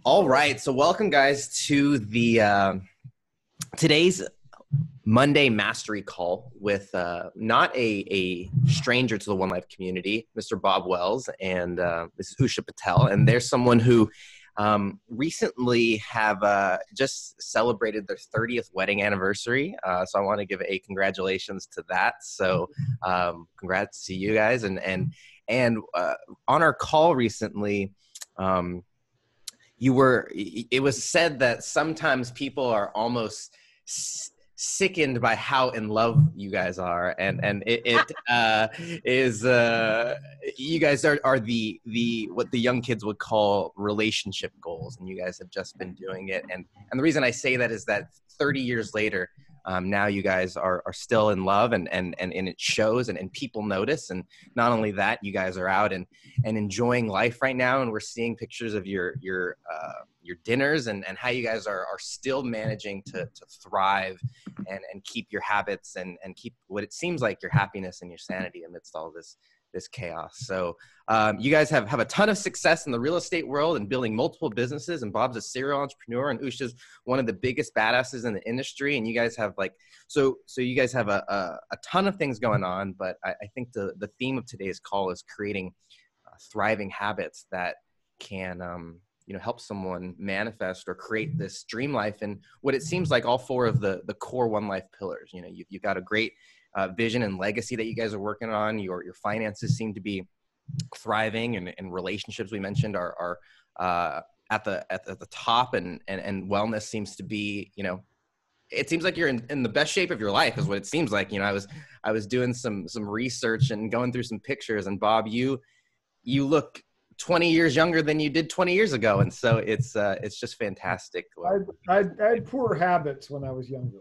All right, so welcome guys to the today's Monday Mastery Call with not a stranger to the One Life community, Mr. Bob Wells and Mrs. Usha Patel, and there's someone who recently have just celebrated their 30th wedding anniversary. So I want to give a congratulations to that. So congrats to you guys, and on our call recently. It was said that sometimes people are almost sickened by how in love you guys are, and you guys are the what the young kids would call relationship goals, and you guys have just been doing it. And the reason I say that is that 30 years later, now you guys are still in love, and it shows, and people notice. And not only that, you guys are out and enjoying life right now, and we're seeing pictures of your dinners and how you guys are still managing to thrive and keep your habits and keep what it seems like your happiness and your sanity amidst all this chaos. So you guys have a ton of success in the real estate world and building multiple businesses, and Bob's a serial entrepreneur, and Usha's one of the biggest badasses in the industry. And you guys have so you guys have a ton of things going on, but I think the theme of today's call is creating thriving habits that can help someone manifest or create this dream life. And what it seems like all four of the core One Life pillars. You've got a great vision and legacy that you guys are working on. Your finances seem to be thriving, and relationships we mentioned are at the top, and wellness seems to be, it seems like you're in the best shape of your life is what it seems like. I was doing some research and going through some pictures, and Bob, you look 20 years younger than you did 20 years ago. And so it's just fantastic. I had poor habits when I was younger.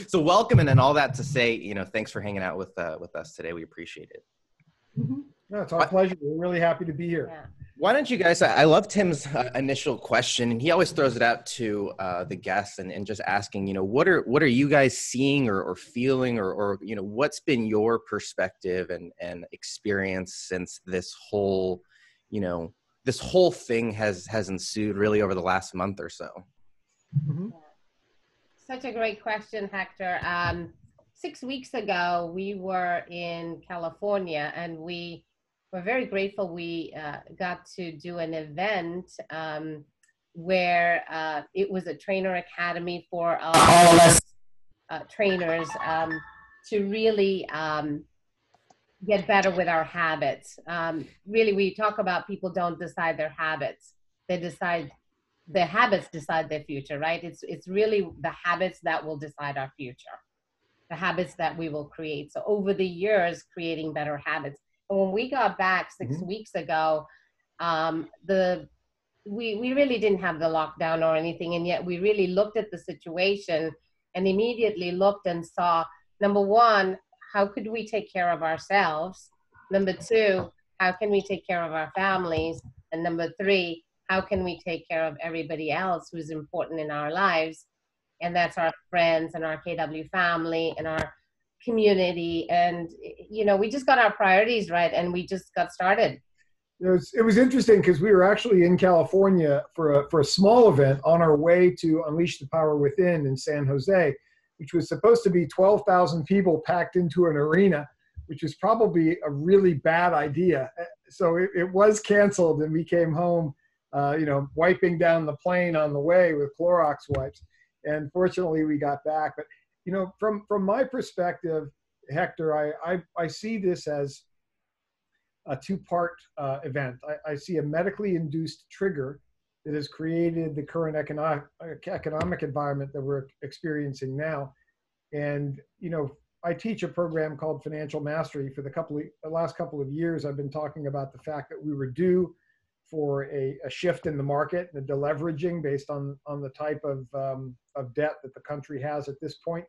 So welcome, and then all that to say, thanks for hanging out with us today. We appreciate it. Mm-hmm. No, it's our pleasure. We're really happy to be here. Yeah. Why don't you guys, I love Tim's initial question, and he always throws it out to the guests and just asking, what are you guys seeing or feeling, or what's been your perspective and experience since this whole thing has ensued really over the last month or so? Mm-hmm. Such a great question, Hector. 6 weeks ago, we were in California, and we were very grateful. We got to do an event where it was a trainer academy for all of us trainers to really get better with our habits. Really, we talk about people don't decide their habits. The habits decide their future, right? It's really the habits that will decide our future, the habits that we will create. So over the years, creating better habits. And when we got back 6 weeks ago, we really didn't have the lockdown or anything. And yet we really looked at the situation and immediately looked and saw, number one, how could we take care of ourselves? Number two, how can we take care of our families? And number three, how can we take care of everybody else who's important in our lives? And that's our friends and our KW family and our community. And, we just got our priorities right, and we just got started. It was interesting because we were actually in California for a small event on our way to Unleash the Power Within in San Jose, which was supposed to be 12,000 people packed into an arena, which was probably a really bad idea. So it was canceled, and we came home, wiping down the plane on the way with Clorox wipes. And fortunately, we got back. But, from my perspective, Hector, I see this as a two-part event. I see a medically induced trigger that has created the current economic environment that we're experiencing now. And, I teach a program called Financial Mastery. For the last couple of years, I've been talking about the fact that we were due for a shift in the market, the deleveraging based on the type of debt that the country has at this point.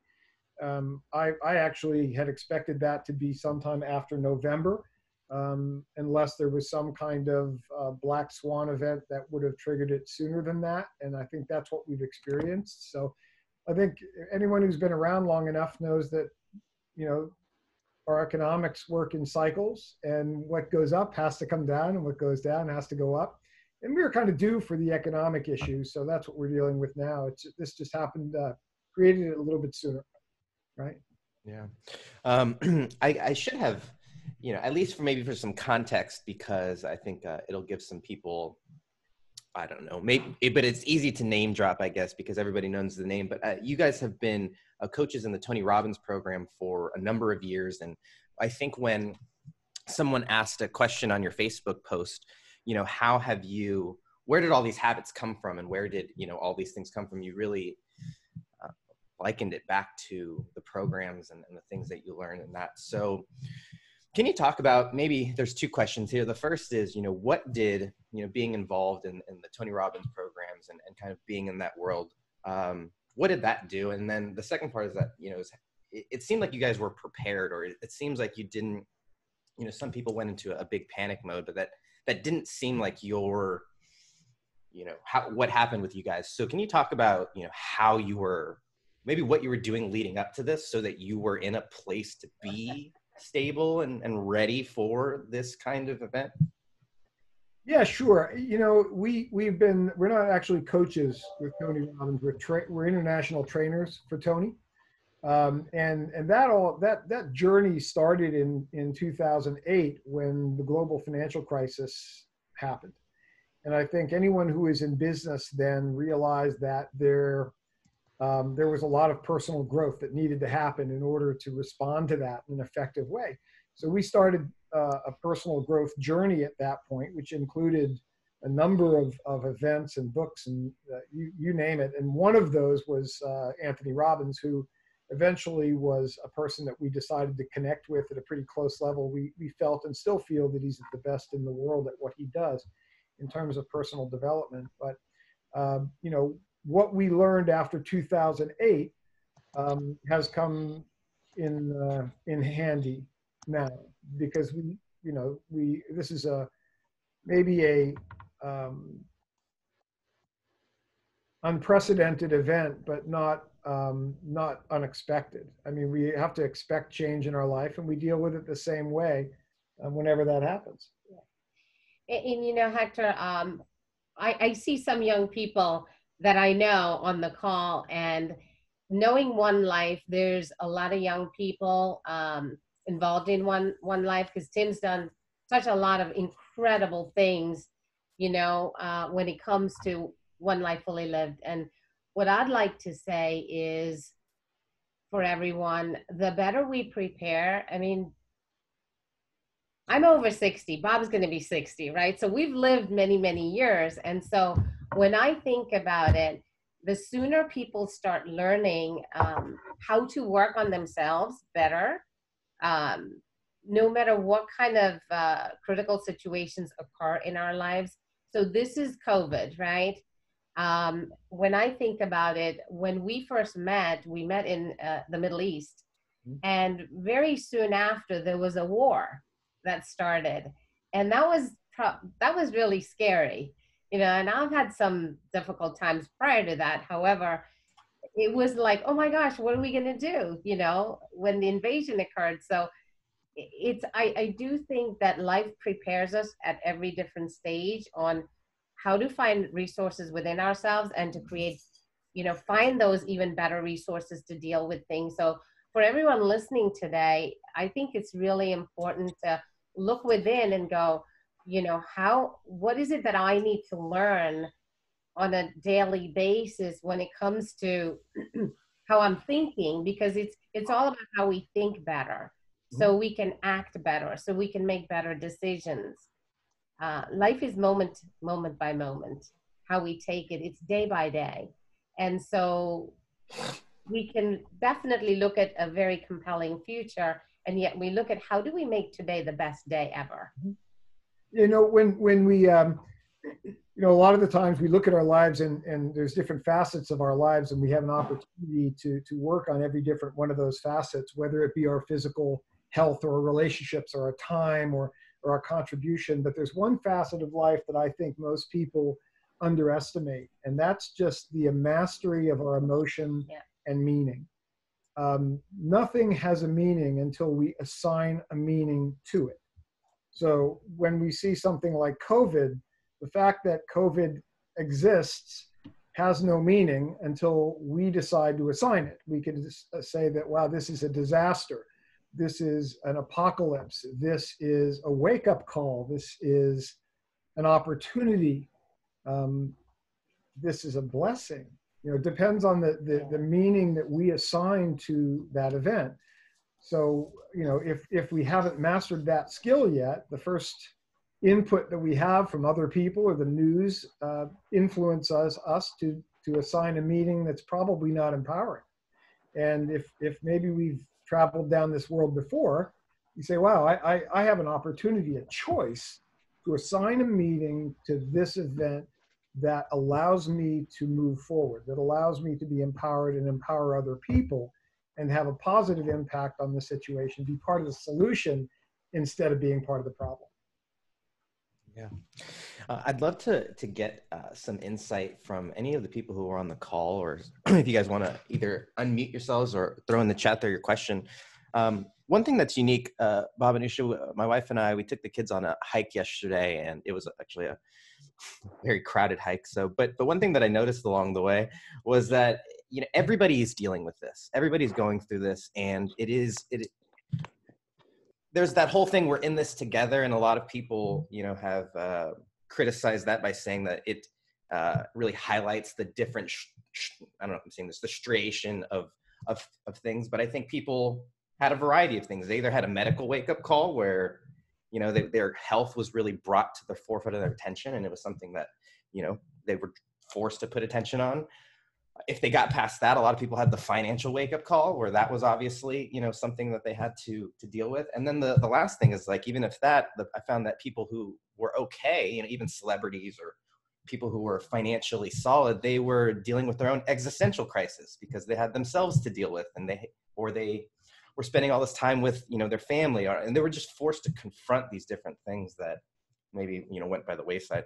I actually had expected that to be sometime after November, unless there was some kind of black swan event that would have triggered it sooner than that. And I think that's what we've experienced. So I think anyone who's been around long enough knows that, our economics work in cycles, and what goes up has to come down, and what goes down has to go up. and we were kind of due for the economic issues. So that's what we're dealing with now. This just happened, created it a little bit sooner, right? Yeah. I should have, at least for some context, because I think it'll give some people, I don't know, maybe, but it's easy to name drop, I guess, because everybody knows the name. But you guys have been coaches in the Tony Robbins program for a number of years. And I think when someone asked a question on your Facebook post, where did all these habits come from, and where did, all these things come from? You really likened it back to the programs and the things that you learned in that. So can you talk about, maybe there's two questions here. The first is, what did, being involved in the Tony Robbins programs and kind of being in that world, what did that do? And then the second part is that, it seemed like you guys were prepared, or it seems like you didn't, some people went into a big panic mode, but that didn't seem like what happened with you guys. So can you talk about, how you were, maybe what you were doing leading up to this so that you were in a place to be stable and ready for this kind of event? Yeah, sure. We're not actually coaches with Tony Robbins. We're international trainers for Tony. And that journey started in 2008 when the global financial crisis happened. And I think anyone who is in business then realized that there was a lot of personal growth that needed to happen in order to respond to that in an effective way. So we started a personal growth journey at that point, which included a number of events and books and you name it. And one of those was Anthony Robbins, who eventually was a person that we decided to connect with at a pretty close level. We felt and still feel that he's the best in the world at what he does in terms of personal development. But, what we learned after 2008 has come in handy now, because this is maybe a unprecedented event, but not unexpected. I mean, we have to expect change in our life, and we deal with it the same way whenever that happens. And Hector, I see some young people that I know on the call, and knowing One Life, there's a lot of young people involved in One Life, because Tim's done such a lot of incredible things, when it comes to One Life Fully Lived. And what I'd like to say is, for everyone, the better we prepare, I mean, I'm over 60, Bob's going to be 60, right? So we've lived many, many years. And so when I think about it, the sooner people start learning how to work on themselves better, no matter what kind of critical situations occur in our lives. So this is COVID, right? When I think about it, when we first met, we met in the Middle East. And very soon after, there was a war that started. And that was really scary, and I've had some difficult times prior to that. However, it was like, oh my gosh, what are we going to do, when the invasion occurred? So I do think that life prepares us at every different stage on how to find resources within ourselves and to create, find those even better resources to deal with things. So for everyone listening today, I think it's really important to look within and go, what is it that I need to learn on a daily basis when it comes to how I'm thinking, because it's all about how we think better, so we can act better, so we can make better decisions. Life is moment by moment, how we take it. It's day by day. And so we can definitely look at a very compelling future, and yet we look at how do we make today the best day ever. When we a lot of the times we look at our lives and there's different facets of our lives, and we have an opportunity to work on every different one of those facets, whether it be our physical health or our relationships or our time or our contribution. But there's one facet of life that I think most people underestimate, and that's just the mastery of our emotion and meaning. Nothing has a meaning until we assign a meaning to it. So when we see something like COVID, The fact that COVID exists has no meaning until we decide to assign it. We could say that, wow, this is a disaster. This is an apocalypse. This is a wake-up call. This is an opportunity. This is a blessing. It depends on the meaning that we assign to that event. So, if we haven't mastered that skill yet, the first input that we have from other people or the news influences us to assign a meaning that's probably not empowering. And if maybe we've traveled down this world before, you say, wow, I have an opportunity, a choice to assign a meaning to this event that allows me to move forward, that allows me to be empowered and empower other people and have a positive impact on the situation, be part of the solution instead of being part of the problem. Yeah. I'd love to get some insight from any of the people who are on the call, or if you guys want to either unmute yourselves or throw in the chat there your question. One thing that's unique, Bob and Usha, my wife and I, we took the kids on a hike yesterday, and it was actually a very crowded hike. But one thing that I noticed along the way was that, everybody is dealing with this. Everybody's going through this, and there's that whole thing, we're in this together, and a lot of people, have criticized that by saying that it really highlights the different, I don't know if I'm saying this, the striation of things. But I think people had a variety of things. They either had a medical wake-up call where, their health was really brought to the forefront of their attention, and it was something that, they were forced to put attention on. If they got past that, a lot of people had the financial wake-up call where that was obviously, something that they had to deal with. And then the last thing is, like, even if I found that people who were okay, even celebrities or people who were financially solid, they were dealing with their own existential crisis because they had themselves to deal with, and they were spending all this time with, their family, and they were just forced to confront these different things that maybe, went by the wayside.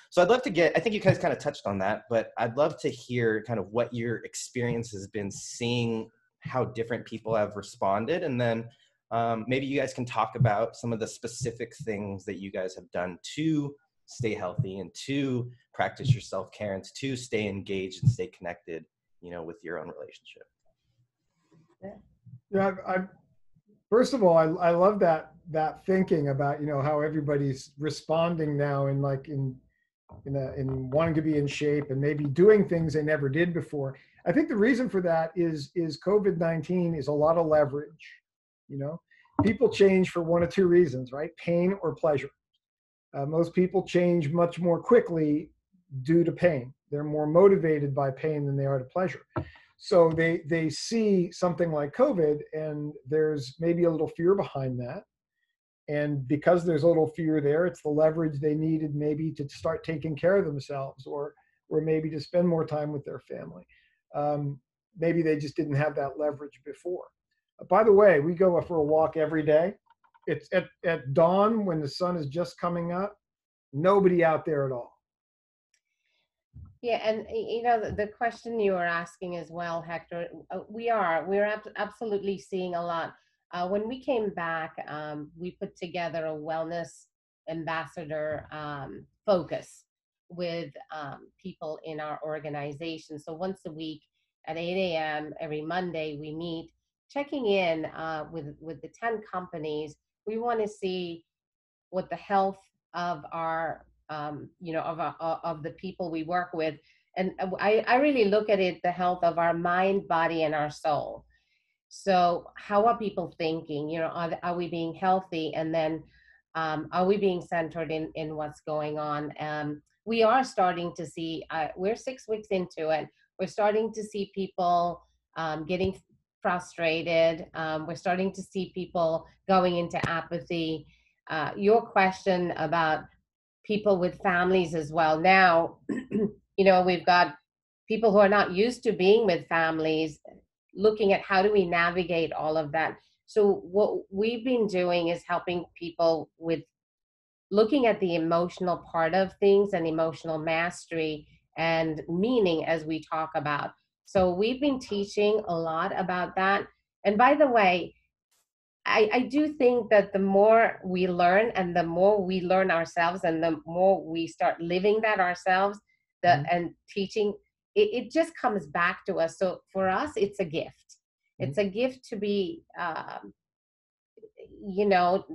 So I'd love to I think you guys kind of touched on that, but I'd love to hear kind of what your experience has been seeing how different people have responded. And then maybe you guys can talk about some of the specific things that you guys have done to stay healthy and to practice your self-care and to stay engaged and stay connected, with your own relationship. Yeah, first of all, I love that thinking about, how everybody's responding now in wanting to be in shape and maybe doing things they never did before. I think the reason for that is COVID-19 is a lot of leverage. People change for one of two reasons, right? Pain or pleasure. Most people change much more quickly due to pain. They're more motivated by pain than they are to pleasure. So they see something like COVID, and there's maybe a little fear behind that. And because there's a little fear there, it's the leverage they needed maybe to start taking care of themselves, or maybe to spend more time with their family. Maybe they just didn't have that leverage before. By the way, we go for a walk every day. It's at dawn when the sun is just coming up, nobody out there at all. Yeah, and the question you were asking as well, Hector, we're absolutely seeing a lot. When we came back, we put together a wellness ambassador focus with people in our organization. So once a week at 8 a.m. every Monday, we meet, checking in with the 10 companies. We want to see what the health of our of the people we work with, and I really look at it, the health of our mind, body, and our soul. So how are people thinking? Are we being healthy? And then are we being centered in what's going on? We are starting to see, we're 6 weeks into it, we're starting to see people getting frustrated. We're starting to see people going into apathy. Your question about people with families as well. Now, we've got people who are not used to being with families, looking at how do we navigate all of that. So what we've been doing is helping people with looking at the emotional part of things and emotional mastery and meaning as we talk about. So we've been teaching a lot about that. And by the way, I do think that the more we learn and the more we learn ourselves and the more we start living that ourselves, and teaching, it just comes back to us. So for us, it's a gift. It's a gift to be, you know,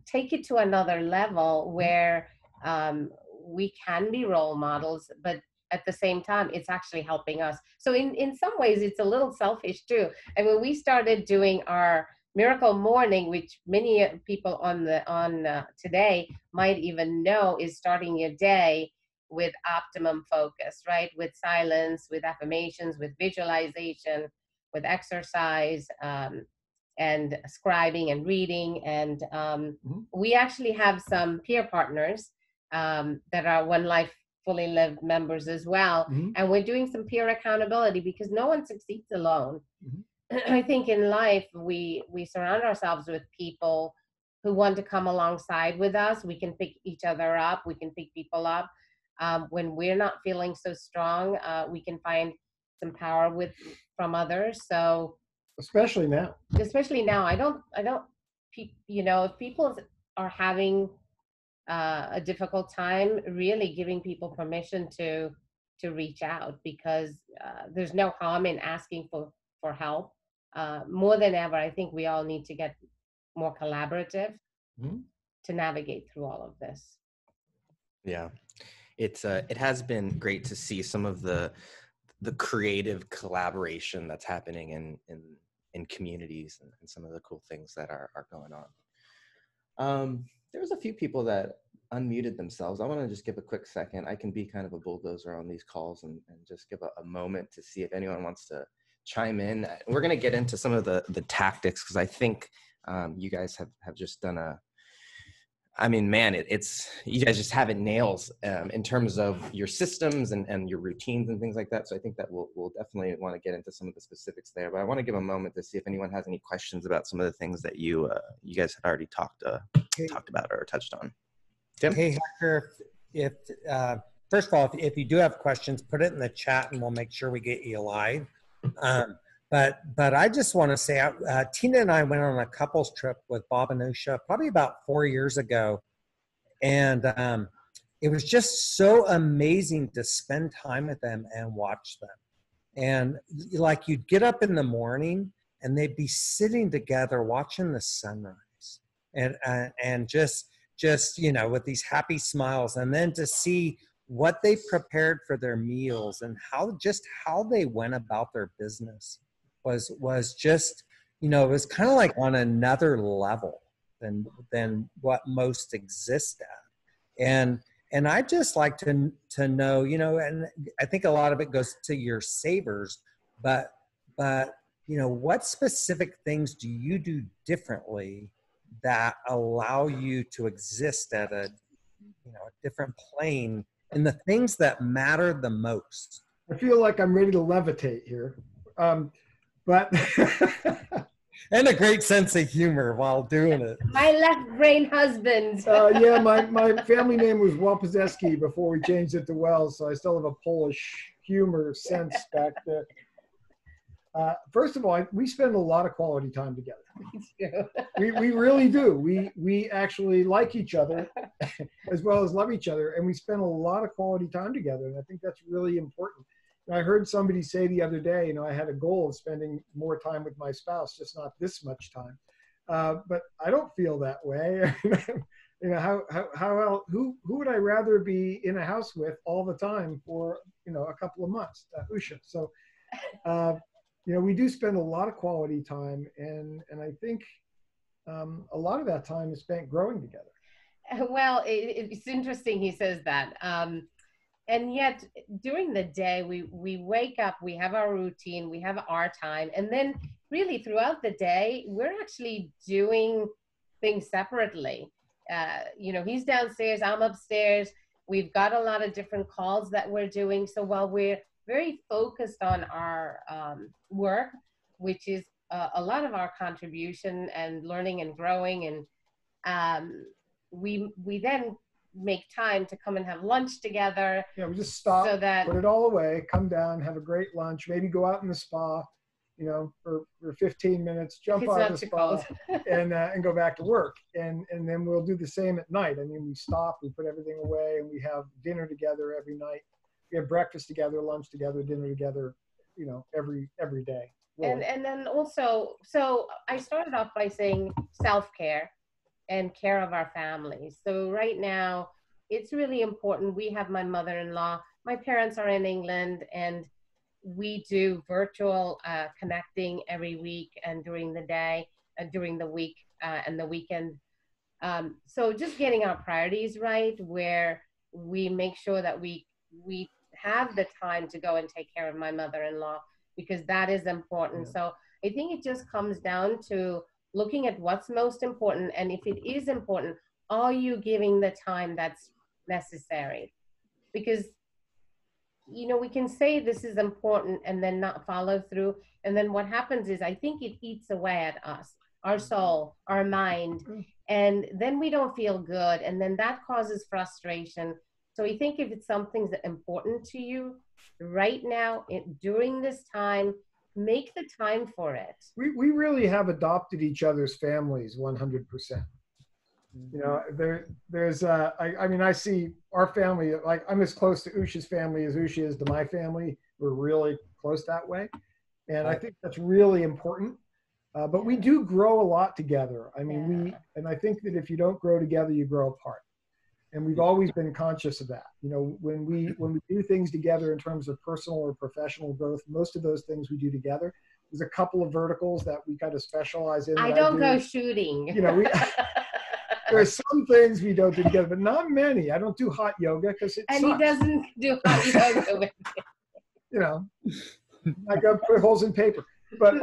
take it to another level where we can be role models, but at the same time, it's actually helping us. So in some ways, it's a little selfish too. And when we started doing our miracle morning, which many people on today might even know, is starting your day with optimum focus, right? With silence, with affirmations, with visualization, with exercise, and scribing and reading. And we actually have some peer partners that are One Life Fully Lived members as well. And we're doing some peer accountability because no one succeeds alone. I think in life, we surround ourselves with people who want to come alongside with us. We can pick each other up. We can pick people up. When we're not feeling so strong, we can find some power from others. So especially now, I don't, you know, if people are having a difficult time, really giving people permission to reach out, because there's no harm in asking for help. More than ever, I think we all need to get more collaborative to navigate through all of this. Yeah, it has been great to see some of the creative collaboration that's happening in communities, and some of the cool things that are going on. There's a few people that unmuted themselves. I want to just give a quick second. I can be kind of a bulldozer on these calls and just give a moment to see if anyone wants to chime in. We're going to get into some of the tactics, because I think you guys have just done I mean, man, it's you guys just have it nails in terms of your systems and your routines and things like that. So I think that we'll definitely want to get into some of the specifics there. But I want to give a moment to see if anyone has any questions about some of the things that you guys had already talked about or touched on. Tim? Hey, Hector, if first of all, if you do have questions, put it in the chat and we'll make sure we get you live. But I just want to say, Tina and I went on a couples trip with Bob and Usha probably about 4 years ago. And it was just so amazing to spend time with them and watch them. And like, you'd get up in the morning and they'd be sitting together watching the sunrise, and just, you know, with these happy smiles. And then to see what they prepared for their meals and how they went about their business was just, you know, it was kind of like on another level than what most exist at. And I just like to know, you know, and I think a lot of it goes to your savers, but you know, what specific things do you do differently that allow you to exist at a, you know, a different plane in the things that matter the most? I feel like I'm ready to levitate here. But and a great sense of humor while doing it. My left brain husband. Yeah, my family name was Welpozeski before we changed it to Wells, so I still have a Polish humor sense back there. First of all, we spend a lot of quality time together. We really do. We actually like each other as well as love each other, and we spend a lot of quality time together, and I think that's really important. I heard somebody say the other day, you know, I had a goal of spending more time with my spouse, just not this much time. But I don't feel that way. You know, who would I rather be in a house with all the time for, you know, a couple of months? Usha. So, you know, we do spend a lot of quality time, and I think a lot of that time is spent growing together. Well, it's interesting he says that. And yet during the day, we wake up, we have our routine, we have our time. And then really throughout the day, we're actually doing things separately. You know, he's downstairs, I'm upstairs. We've got a lot of different calls that we're doing. So while we're very focused on our work, which is a lot of our contribution and learning and growing, and we then make time to come and have lunch together. Yeah, we just stop, so that, put it all away, come down, have a great lunch, maybe go out in the spa, for 15 minutes, jump It's out of not the too cold. spa and go back to work. And then we'll do the same at night. I mean, we stop, we put everything away, and we have dinner together every night. We have breakfast together, lunch together, dinner together, every day. Really. And then also, so I started off by saying self-care and care of our families. So right now, it's really important. We have my mother-in-law. My parents are in England, and we do virtual connecting every week and during the day, during the week and the weekend. So just getting our priorities right, where we make sure that we have the time to go and take care of my mother-in-law, because that is important. Yeah. So I think it just comes down to looking at what's most important, and if it is important, are you giving the time that's necessary? Because we can say this is important and then not follow through, and then what happens is I think it eats away at us, our soul, our mind, and then we don't feel good, and then that causes frustration. So I think if it's something that's important to you right now, during this time, make the time for it. We really have adopted each other's families 100%. There's I mean, I see our family, like I'm as close to Usha's family as Usha is to my family. We're really close that way. And I think that's really important. But we do grow a lot together. I mean, and I think that if you don't grow together, you grow apart. And we've always been conscious of that. When we do things together in terms of personal or professional growth, most of those things we do together. There's a couple of verticals that we kind of specialize in. I don't go shooting. There's some things we don't do together, but not many. I don't do hot yoga because it and sucks. He doesn't do hot yoga with me. I go put holes in paper. But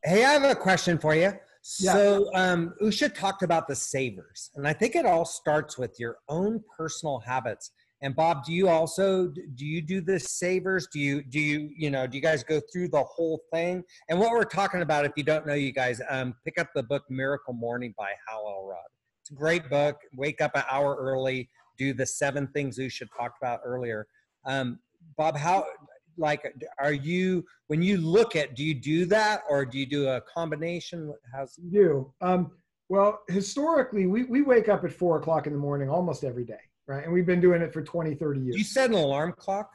hey, I have a question for you. So Usha talked about the savers, and I think it all starts with your own personal habits. And Bob, do you do the savers? Do you guys go through the whole thing? And what we're talking about, if you don't know, you guys, pick up the book Miracle Morning by Hal Elrod. It's a great book. Wake up an hour early, do the 7 things Usha talked about earlier. Bob, are you, when you look at, do you do that, or do you do a combination? Well, historically, we wake up at 4 o'clock in the morning almost every day. Right. And we've been doing it for 20, 30 years. You set an alarm clock?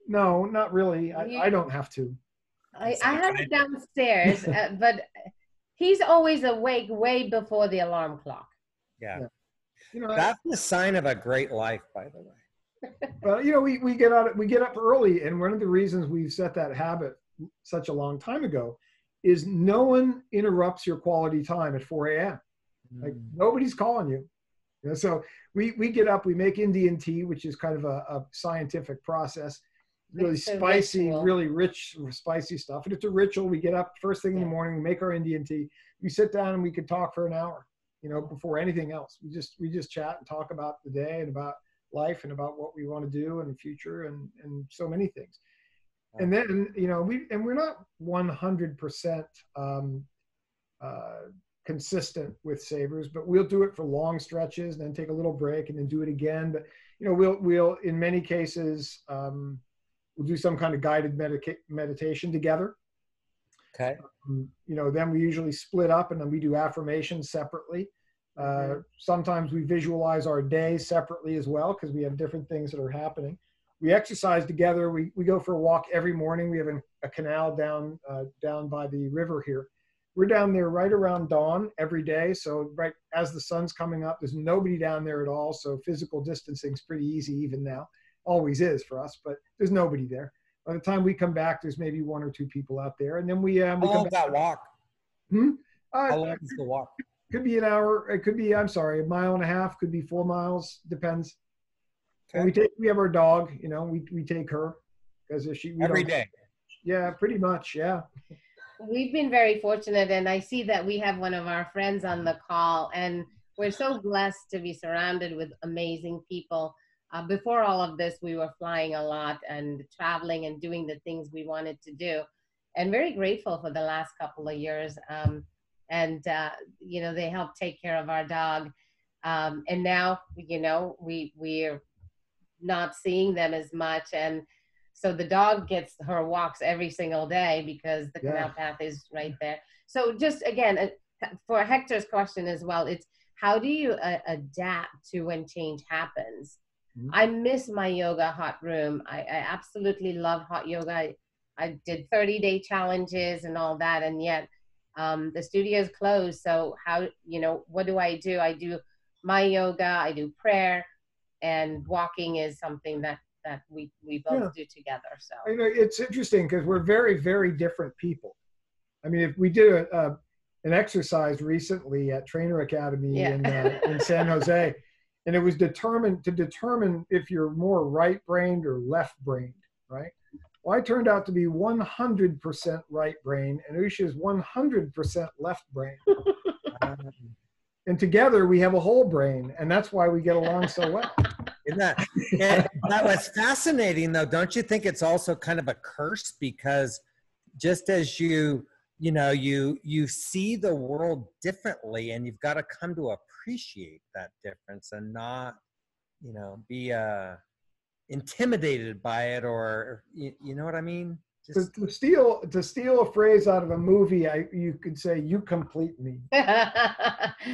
No, not really. I don't have to. I have it downstairs, but he's always awake way before the alarm clock. Yeah. That's the sign of a great life, by the way. Well, we get up early, and one of the reasons we've set that habit such a long time ago is no one interrupts your quality time at 4 a.m. Like nobody's calling you. So we get up, we make Indian tea, which is kind of a scientific process, really spicy, really rich, spicy stuff. And it's a ritual. We get up first thing in the morning, we make our Indian tea, we sit down and we could talk for an hour, before anything else. We just chat and talk about the day and about life and about what we want to do in the future and so many things. And then, we're not 100% consistent with savers, but we'll do it for long stretches and then take a little break and then do it again. But we'll in many cases we'll do some kind of guided meditation together. Okay. Then we usually split up and then we do affirmations separately. Sometimes we visualize our day separately as well, because we have different things that are happening. We exercise together. We go for a walk every morning. We have a canal down by the river here. We're down there right around dawn every day. So right as the sun's coming up, there's nobody down there at all. So physical distancing is pretty easy even now. Always is for us, but there's nobody there. By the time we come back, there's maybe 1 or 2 people out there. And then we How long is that walk? How long is the walk? Could be an hour. It could be, 1.5 miles, could be 4 miles, depends. Okay. And we have our dog, we take her because if she every day. Yeah, pretty much. Yeah. We've been very fortunate, and I see that we have one of our friends on the call, and we're so blessed to be surrounded with amazing people. Before all of this, we were flying a lot and traveling and doing the things we wanted to do, and very grateful for the last couple of years. They helped take care of our dog. And now, we're not seeing them as much. And So the dog gets her walks every single day because the canal path is right there. So just again, for Hector's question as well, it's how do you adapt to when change happens? I miss my yoga hot room. I absolutely love hot yoga. I did 30-day challenges and all that, and yet the studio is closed. So how, what do? I do my yoga, I do prayer, and walking is something that we both do together. So it's interesting because we're very, very different people. I mean, if we did an exercise recently at Trainer Academy in San Jose, and it was to determine if you're more right-brained or left-brained, right? Well, I turned out to be 100% right-brain, and Usha is 100% left-brain. And together we have a whole brain, and that's why we get along so well. That was fascinating, though. Don't you think it's also kind of a curse? Because just as you see the world differently, and you've got to come to appreciate that difference and not, be intimidated by it, or you know what I mean? Just to steal a phrase out of a movie, you could say, "You complete me,"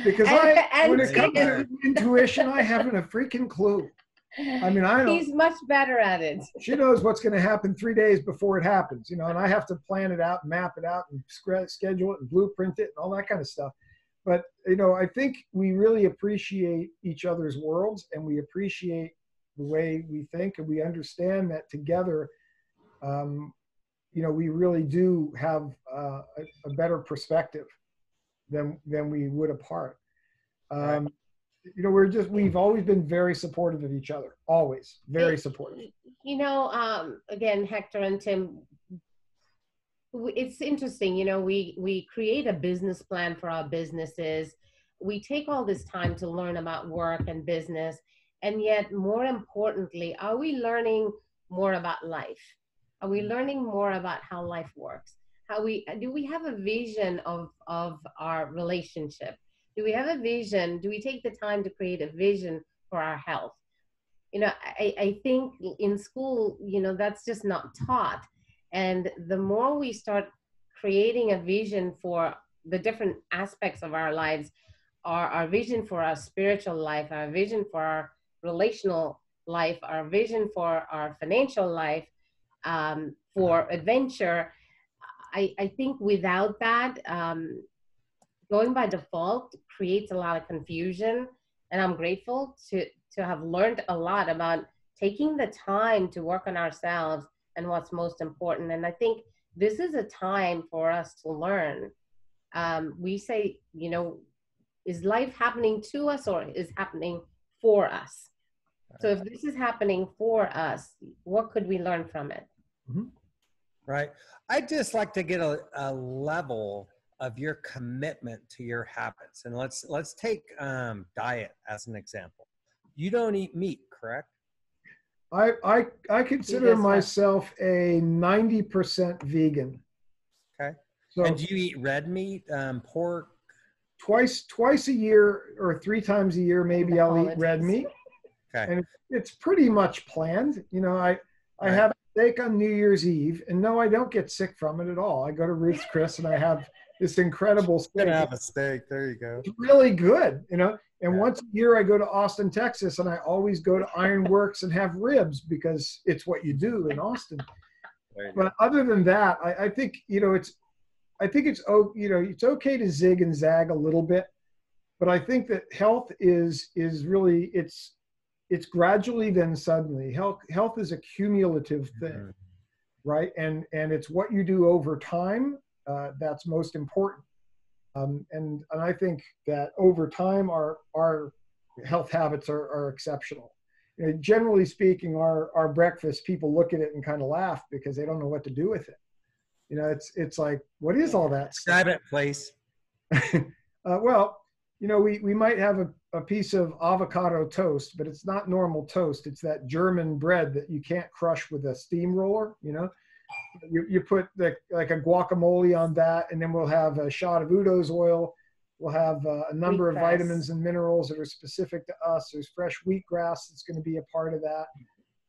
because when it comes to intuition, I haven't a freaking clue. I mean, I don't. He's much better at it. She knows what's going to happen 3 days before it happens, and I have to plan it out, map it out, and schedule it, and blueprint it, and all that kind of stuff. But I think we really appreciate each other's worlds, and we appreciate the way we think, and we understand that together, we really do have a better perspective than we would apart. We've always been very supportive of each other, always very supportive. Again, Hector and Tim, it's interesting, we create a business plan for our businesses. We take all this time to learn about work and business, and yet more importantly, are we learning more about life? Are we learning more about how life works? Do we have a vision of our relationship? Do we have a vision? Do we take the time to create a vision for our health? I think in school, that's just not taught. And the more we start creating a vision for the different aspects of our lives, our vision for our spiritual life, our vision for our relational life, our vision for our financial life, for adventure, I think without that, going by default creates a lot of confusion. And I'm grateful to have learned a lot about taking the time to work on ourselves and what's most important. And I think this is a time for us to learn. We say, is life happening to us or is happening for us? So if this is happening for us, what could we learn from it? Right. I'd just like to get a level of your commitment to your habits. And let's take diet as an example. You don't eat meat, correct? I consider myself a 90% vegan. Okay. So, and do you eat red meat, pork? Twice a year or 3 times a year, maybe I'll eat red meat. Okay. And it's pretty much planned. I have a steak on New Year's Eve, and no, I don't get sick from it at all. I go to Ruth's Chris and I have this incredible steak. You're gonna have a steak. There you go. It's really good, And once a year I go to Austin, Texas, and I always go to Ironworks and have ribs because it's what you do in Austin. But other than that, I think it's okay to zig and zag a little bit, but I think that health is really it's gradually then suddenly. Health is a cumulative thing, right? And it's what you do over time that's most important. And I think that over time our health habits are exceptional. Generally speaking, our breakfast, people look at it and kind of laugh because they don't know what to do with it. It's like, what is all that stuff? Describe it, please. Well, we might have a piece of avocado toast, but it's not normal toast. It's that German bread that you can't crush with a steamroller. You put like a guacamole on that, and then we'll have a shot of Udo's oil. We'll have a number of vitamins and minerals that are specific to us. There's fresh wheatgrass that's going to be a part of that.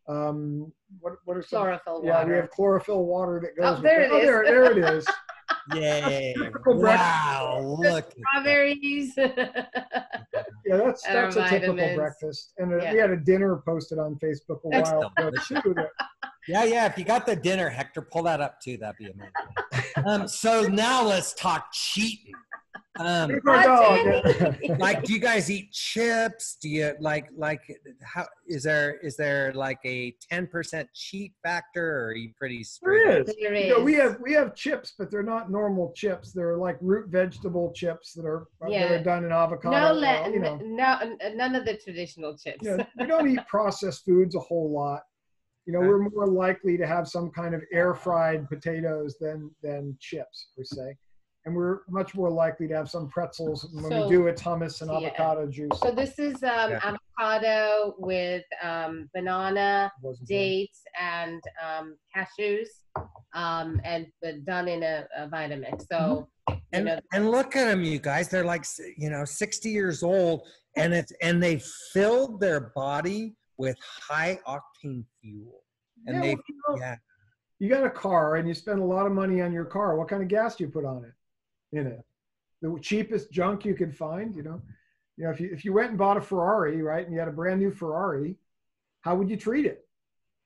What are some? Chlorophyll Yeah, water. we have chlorophyll water that goes. Oh, there it is. There it is. Yay. Typical Wow. Look. Strawberries. Yeah, that's Our a typical vitamins. breakfast. And Yeah. we had a dinner posted on Facebook a That's while ago delicious. too. Yeah. If you got the dinner, Hector, pull that up too. That'd be amazing. So now let's talk cheating. Here's my dog. Like, do you guys eat chips? Do you like how is there like a 10% cheat factor, or are you pretty straight? There is. There You know, is. we have chips, but they're not normal chips. They're like root vegetable chips that are done in avocado. None of the traditional chips. You know, we don't eat processed foods a whole lot. You know, we're more likely to have some kind of air fried potatoes than chips per se. And we're much more likely to have some pretzels when we do it's hummus and avocado juice. So this is avocado with banana, dates, and cashews, and done in a Vitamix. So and look at them, you guys. They're like 60 years old, and they filled their body with high octane fuel. And you got a car and you spend a lot of money on your car. What kind of gas do you put on it? In it, the cheapest junk you could find. You know, if you went and bought a Ferrari, right, and you had a brand new Ferrari, how would you treat it?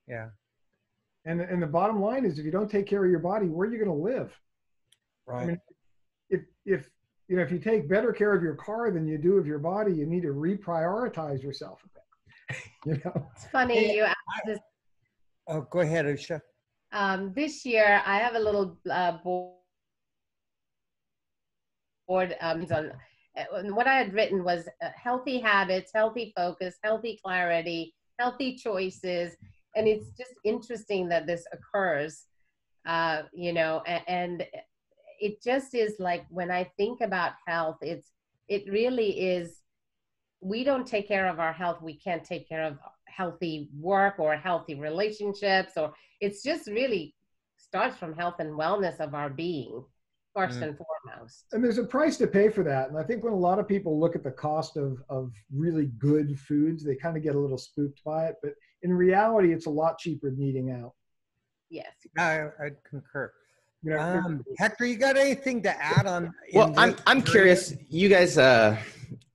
Yeah. And the bottom line is, if you don't take care of your body, where are you going to live? Right. I mean, if you take better care of your car than you do of your body, you need to reprioritize yourself a bit. It's funny you asked this. Oh, go ahead, Usha. This year I have a little board on what I had written was healthy habits, healthy focus, healthy clarity, healthy choices. And it's just interesting that this occurs, and it just is like, when I think about health, it really is, we don't take care of our health, we can't take care of healthy work or healthy relationships, or it's just really starts from health and wellness of our being. First and foremost. And there's a price to pay for that. And I think when a lot of people look at the cost of really good foods, they kind of get a little spooked by it. But in reality, it's a lot cheaper than eating out. Yes. I'd concur. You know, Hector, you got anything to add on? Well, I'm curious. You guys,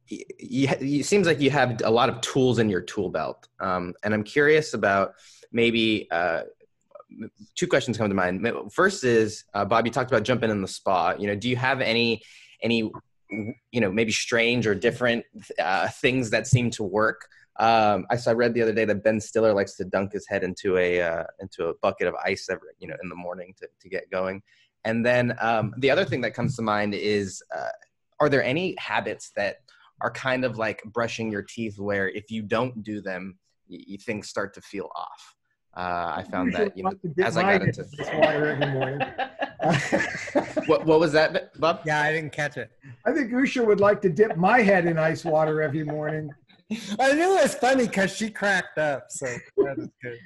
it seems like you have a lot of tools in your tool belt. And I'm curious about maybe two questions come to mind. First is, Bob, you talked about jumping in the spa. Do you have any maybe strange or different things that seem to work? I read the other day that Ben Stiller likes to dunk his head into a bucket of ice in the morning to get going. And then the other thing that comes to mind is, are there any habits that are kind of like brushing your teeth, where if you don't do them, things start to feel off? I found that, as I got into water every morning. What was that, Bob? Yeah, I didn't catch it. I think Usha would like to dip my head in ice water every morning. I knew it was funny because she cracked up, so that is good.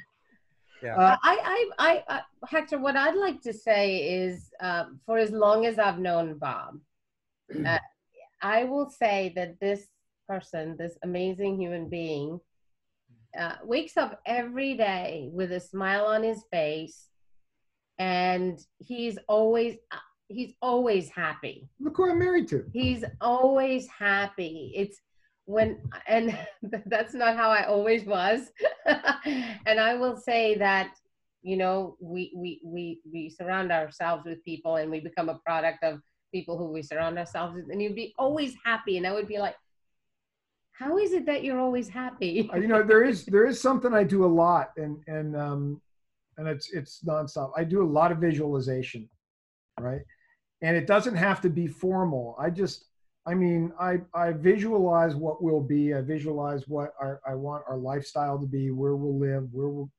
Yeah. Hector, what I'd like to say is, for as long as I've known Bob, I will say that this person, this amazing human being, wakes up every day with a smile on his face, and he's always happy. Look who I'm married to. He's always happy. And that's not how I always was. And I will say that, we surround ourselves with people, and we become a product of people who we surround ourselves with, and you'd be always happy. And I would be like, how is it that you're always happy? There is something I do a lot, and it's nonstop. I do a lot of visualization, right? And it doesn't have to be formal. I visualize what will be. I visualize what I want our lifestyle to be, where we'll live, what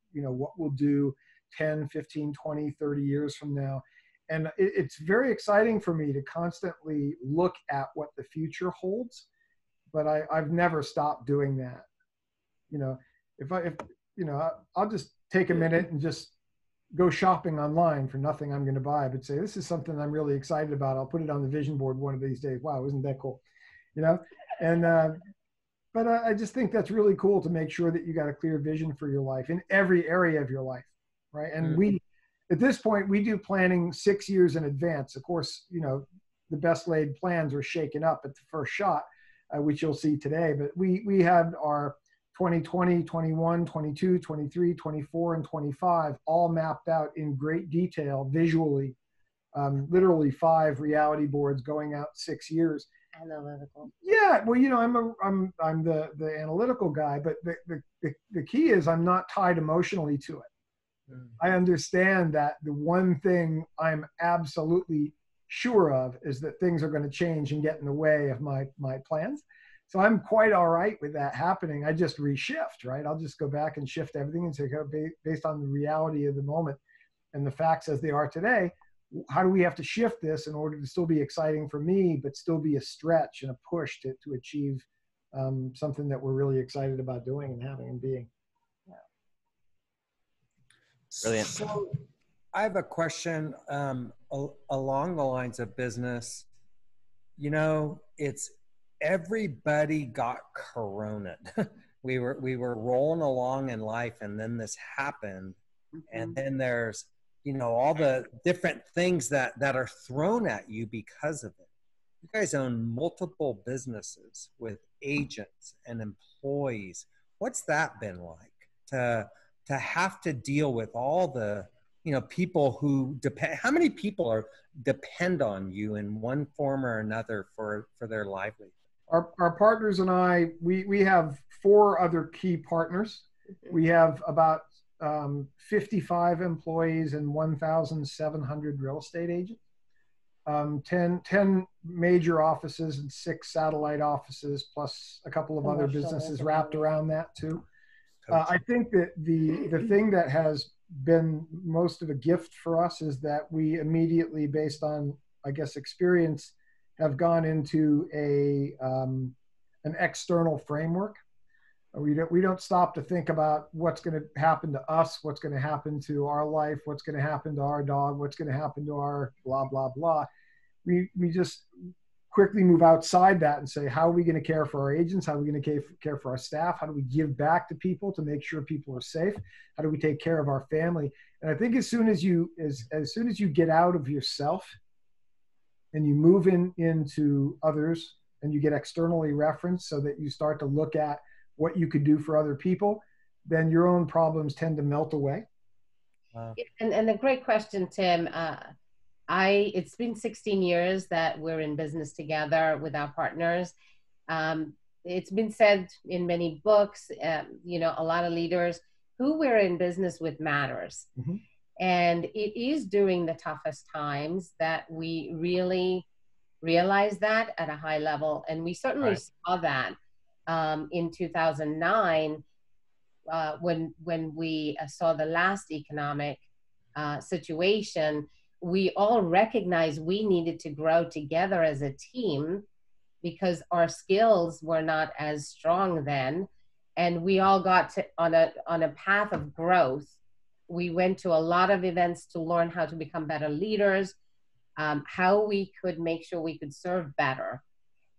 we'll do 10, 15, 20, 30 years from now. And it's very exciting for me to constantly look at what the future holds. But I've never stopped doing that. I'll just take a minute and just go shopping online for nothing I'm going to buy, but say, this is something I'm really excited about. I'll put it on the vision board one of these days. Wow, isn't that cool? And but I just think that's really cool to make sure that you got a clear vision for your life in every area of your life, right? And at this point, we do planning 6 years in advance. Of course, you know, the best laid plans are shaken up at the first shot, which you'll see today. But we had our 2020, 21, 22, 23, 24, and 25 all mapped out in great detail visually, literally 5 reality boards going out 6 years. Analytical. Yeah, well, you know, I'm the analytical guy, but the key is I'm not tied emotionally to it. I understand that the one thing I'm absolutely sure of is that things are going to change and get in the way of my plans. So I'm quite all right with that happening. I just reshift, right? I'll just go back and shift everything and say, okay, based on the reality of the moment and the facts as they are today, how do we have to shift this in order to still be exciting for me, but still be a stretch and a push to achieve something that we're really excited about doing and having and being. Brilliant. So I have a question along the lines of business. You know, it's everybody got corona. we were rolling along in life, and then this happened, and then there's, you know, all the different things that are thrown at you because of it. You guys own multiple businesses with agents and employees. What's that been like to have to deal with all the, you know, people who depend? How many people depend on you in one form or another for their livelihood? Our partners and I, we have 4 other key partners. We have about 55 employees and 1,700 real estate agents, 10 major offices and 6 satellite offices, plus a couple of other businesses wrapped around that too. I think that the thing that has been most of a gift for us is that we immediately, based on, I guess, experience, have gone into an external framework. We don't stop to think about what's going to happen to us, what's going to happen to our life, what's going to happen to our dog, what's going to happen to our blah, blah, blah. We just quickly move outside that and say, how are we going to care for our agents? How are we going to care for our staff? How do we give back to people to make sure people are safe? How do we take care of our family? And I think as soon as you get out of yourself and you move into others and you get externally referenced so that you start to look at what you could do for other people, then your own problems tend to melt away. Wow. And a great question, Tim. It's been 16 years that we're in business together with our partners. It's been said in many books, you know, a lot of leaders, who we're in business with matters. Mm-hmm. And it is during the toughest times that we really realize that at a high level. And we certainly saw that in 2009 when we saw the last economic situation. We all recognized we needed to grow together as a team because our skills were not as strong then. And we all got on a path of growth. We went to a lot of events to learn how to become better leaders, how we could make sure we could serve better.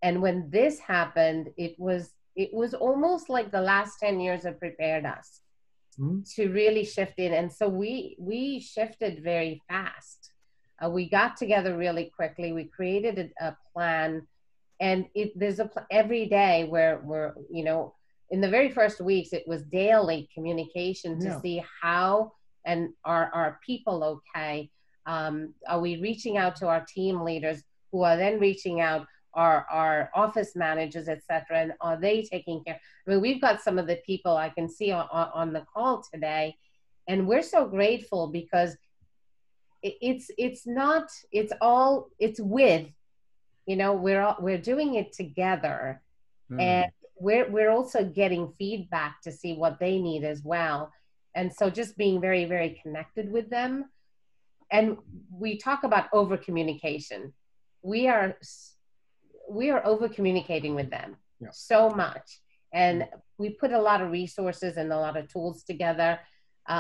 And when this happened, it was almost like the last 10 years have prepared us to really shift in. And so we shifted very fast. We got together really quickly. We created a plan, and there's every day where we're, you know, in the very first weeks, it was daily communication to see how, and are people okay? Are we reaching out to our team leaders who are then reaching out our office managers, et cetera, and are they taking care? I mean, we've got some of the people I can see on the call today, and we're so grateful because it's with, you know, we're doing it together, and we're also getting feedback to see what they need as well. And so just being very, very connected with them. And we talk about over communication. We are over communicating with them so much. And we put a lot of resources and a lot of tools together,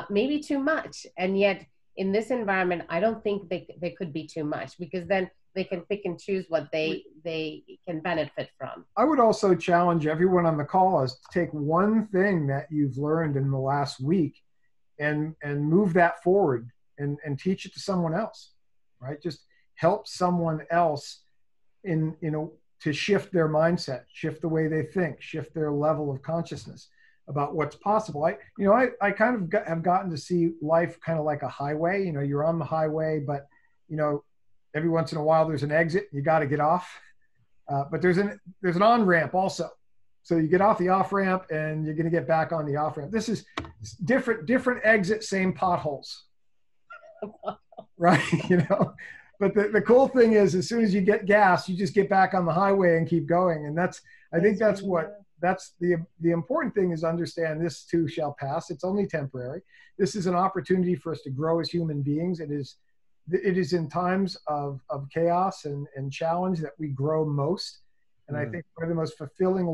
maybe too much. And yet in this environment, I don't think they could be too much, because then they can pick and choose what they can benefit from. I would also challenge everyone on the call is to take one thing that you've learned in the last week and move that forward and teach it to someone else, right? Just help someone else to shift their mindset, shift the way they think, shift their level of consciousness about what's possible. I kind of have gotten to see life kind of like a highway. You're on the highway, but every once in a while there's an exit. You got to get off, but there's an on ramp also. So you get off the off ramp, and you're going to get back on the off ramp. This is different exit, same potholes, right? But the cool thing is, as soon as you get gas, you just get back on the highway and keep going. And that's the important thing, is understand this too shall pass. It's only temporary. This is an opportunity for us to grow as human beings. It is in times of chaos and challenge that we grow most. And I think one of the most fulfilling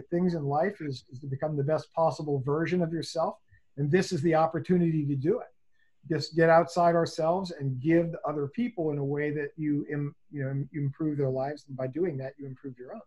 things in life is to become the best possible version of yourself. And this is the opportunity to do it. Just get outside ourselves and give to other people in a way that you improve their lives. And by doing that, you improve your own.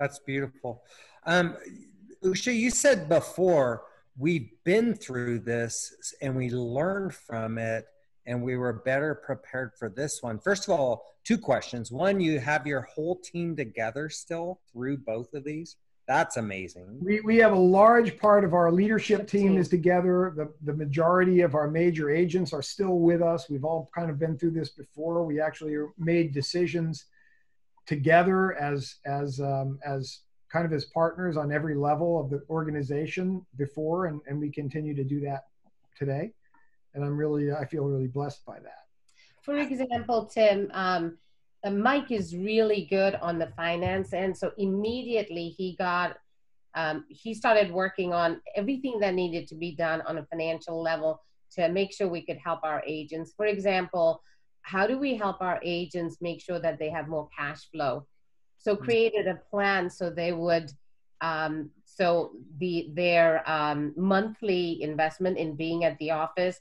That's beautiful. Usha, you said before, we've been through this and we learned from it and we were better prepared for this one. First of all, two questions. One, you have your whole team together still through both of these? That's amazing. We have a large part of our leadership team is together. The majority of our major agents are still with us. We've all kind of been through this before. We actually made decisions together as kind of as partners on every level of the organization before, and we continue to do that today. And I feel really blessed by that. For example, Tim, Mike is really good on the finance end. So immediately he started working on everything that needed to be done on a financial level to make sure we could help our agents. For example, how do we help our agents make sure that they have more cash flow? So created a plan so they would, their monthly investment in being at the office,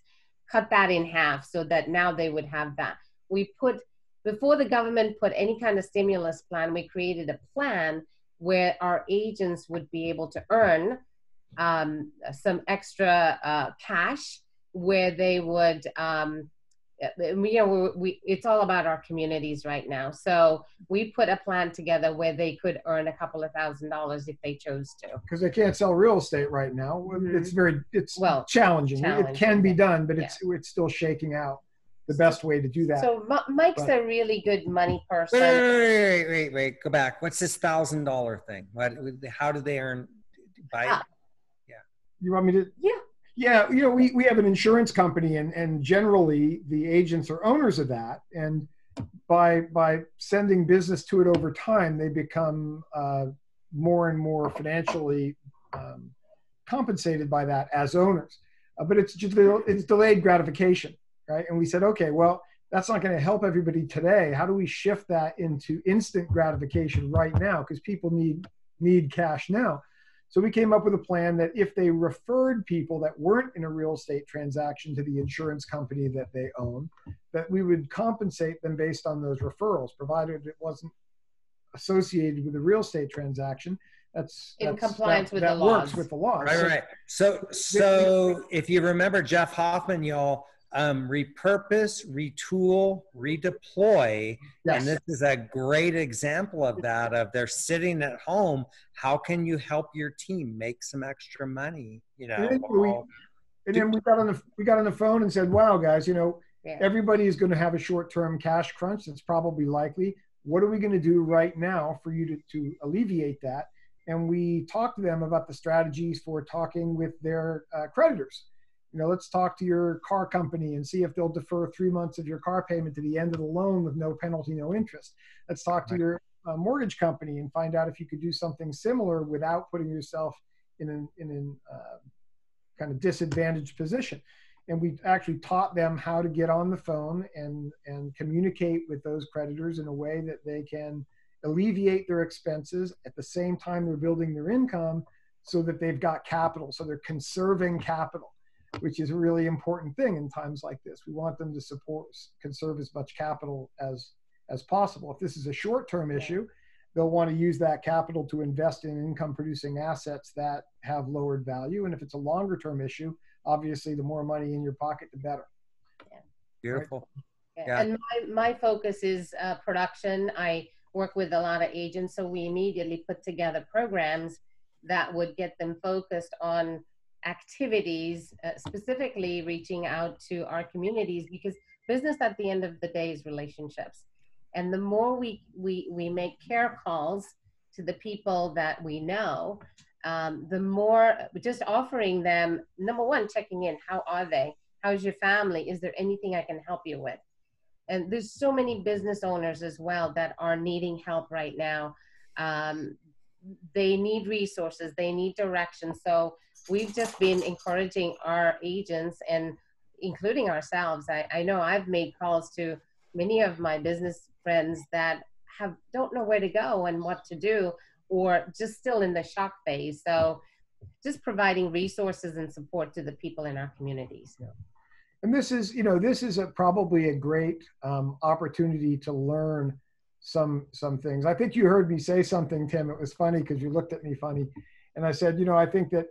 cut that in half so that now they would have that. Before the government put any kind of stimulus plan, we created a plan where our agents would be able to earn some extra cash, where they would, it's all about our communities right now. So we put a plan together where they could earn a couple of $1,000s if they chose to. Because they can't sell real estate right now. It's challenging. It can be done, but it's still shaking out the best way to do that. So Mike's a really good money person. Wait, go back. What's this $1,000 thing? How do they earn? You want me to? Yeah, we have an insurance company, and generally the agents are owners of that. And by sending business to it over time, they become more and more financially compensated by that as owners. But it's delayed gratification, right? And we said, okay, well, that's not going to help everybody today. How do we shift that into instant gratification right now? Because people need cash now. So we came up with a plan that if they referred people that weren't in a real estate transaction to the insurance company that they own, that we would compensate them based on those referrals, provided it wasn't associated with a real estate transaction. That's in compliance with the laws. That works with the laws. Right. So if you remember Jeff Hoffman, y'all, repurpose, retool, redeploy. Yes. And this is a great example of that, of they're sitting at home. How can you help your team make some extra money? And then we got on the phone and said, wow, guys, everybody is going to have a short-term cash crunch. That's probably likely. What are we going to do right now for you to alleviate that? And we talked to them about the strategies for talking with their creditors. Let's talk to your car company and see if they'll defer 3 months of your car payment to the end of the loan with no penalty, no interest. Let's talk to your mortgage company and find out if you could do something similar without putting yourself in a kind of disadvantaged position. And we actually taught them how to get on the phone and communicate with those creditors in a way that they can alleviate their expenses at the same time they're building their income, so that they've got capital. So they're conserving capital, which is a really important thing in times like this. We want them to conserve as much capital as as possible. If this is a short-term issue, they'll want to use that capital to invest in income-producing assets that have lowered value. And if it's a longer-term issue, obviously, the more money in your pocket, the better. Beautiful. Right? Yeah. And my focus is production. I work with a lot of agents, so we immediately put together programs that would get them focused on activities, specifically reaching out to our communities, because business at the end of the day is relationships. And the more we make care calls to the people that we know, the more just offering them, number one, checking in. How are they? How's your family? Is there anything I can help you with? And there's so many business owners as well that are needing help right now. They need resources, they need direction. So we've just been encouraging our agents, and including ourselves. I know I've made calls to many of my business friends that don't know where to go and what to do, or just still in the shock phase. So just providing resources and support to the people in our communities. Yeah. And this is, probably a great opportunity to learn some things. I think you heard me say something, Tim. It was funny because you looked at me funny. And I said, I think that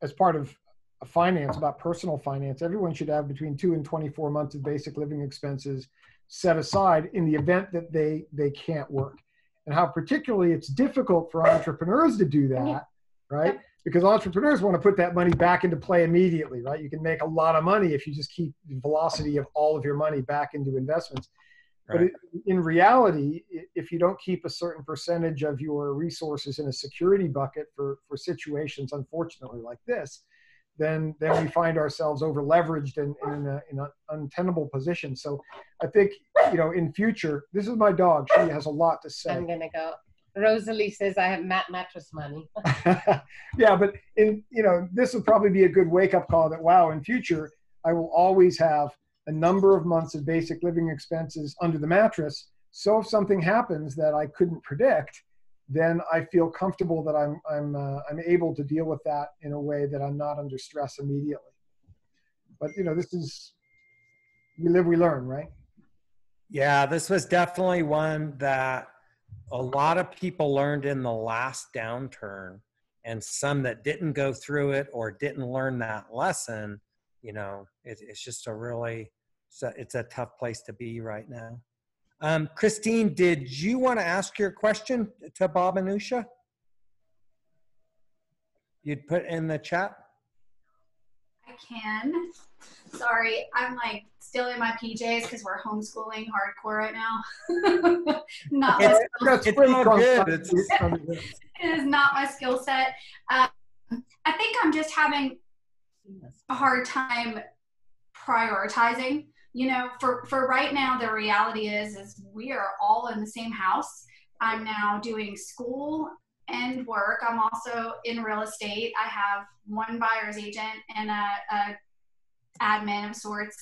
as part of finance, about personal finance, everyone should have between 2 and 24 months of basic living expenses set aside in the event that they can't work. And how particularly it's difficult for entrepreneurs to do that, right? Because entrepreneurs want to put that money back into play immediately, right? You can make a lot of money if you just keep the velocity of all of your money back into investments. Right. But in reality, if you don't keep a certain percentage of your resources in a security bucket for situations, unfortunately, like this, then we find ourselves over leveraged and in an untenable position. So I think, in future, this is my dog. She has a lot to say. I'm going to go. Rosalie says I have mattress money. Yeah, but this would probably be a good wake-up call that, wow, in future, I will always have a number of months of basic living expenses under the mattress. So if something happens that I couldn't predict, then I feel comfortable that I'm able to deal with that in a way that I'm not under stress immediately. But this is, we live, we learn, right? Yeah, this was definitely one that a lot of people learned in the last downturn, and some that didn't go through it or didn't learn that lesson, it's just it's a tough place to be right now. Christine, did you want to ask your question to Bob and Usha? You'd put in the chat? I can. Sorry, I'm still in my PJs because we're homeschooling hardcore right now. It's all good. It is not my skill set. I think I'm just having a hard time prioritizing. For right now, the reality is we are all in the same house. I'm now doing school and work. I'm also in real estate. I have one buyer's agent and a admin of sorts.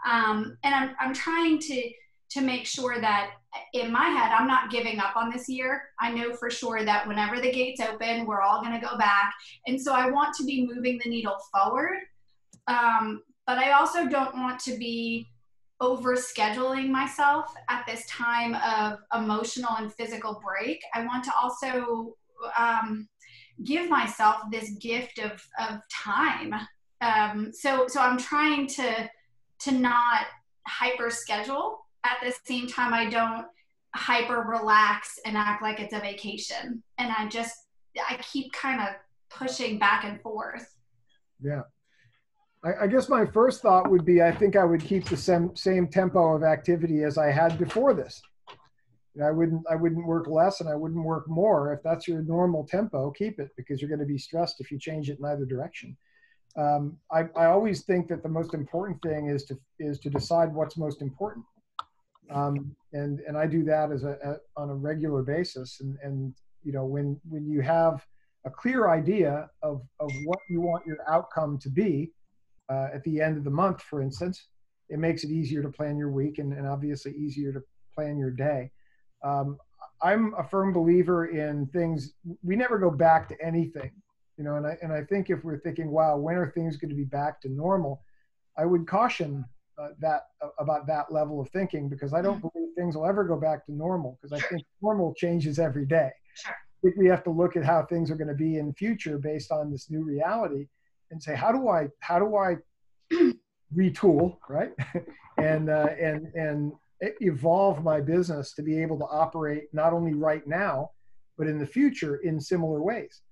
And I'm trying to make sure that in my head, I'm not giving up on this year. I know for sure that whenever the gates open, we're all going to go back. And so I want to be moving the needle forward. But I also don't want to be overscheduling myself at this time of emotional and physical break. I want to also give myself this gift of time. So I'm trying to not hyper schedule. At the same time, I don't hyper relax and act like it's a vacation. And I keep kind of pushing back and forth. Yeah. I guess my first thought would be, I think I would keep the same tempo of activity as I had before this. I wouldn't work less and I wouldn't work more. If that's your normal tempo, keep it, because you're going to be stressed if you change it in either direction. I always think that the most important thing is to decide what's most important. And I do that on a regular basis. And when you have a clear idea of what you want your outcome to be, at the end of the month, for instance, it makes it easier to plan your week and obviously easier to plan your day. I'm a firm believer in things. We never go back to anything, and I think if we're thinking, wow, when are things going to be back to normal? I would caution about that level of thinking, because I don't believe things will ever go back to normal, because I think normal changes every day. Sure. I think we have to look at how things are going to be in the future based on this new reality, and say, how do I retool, right? and evolve my business to be able to operate not only right now, but in the future in similar ways.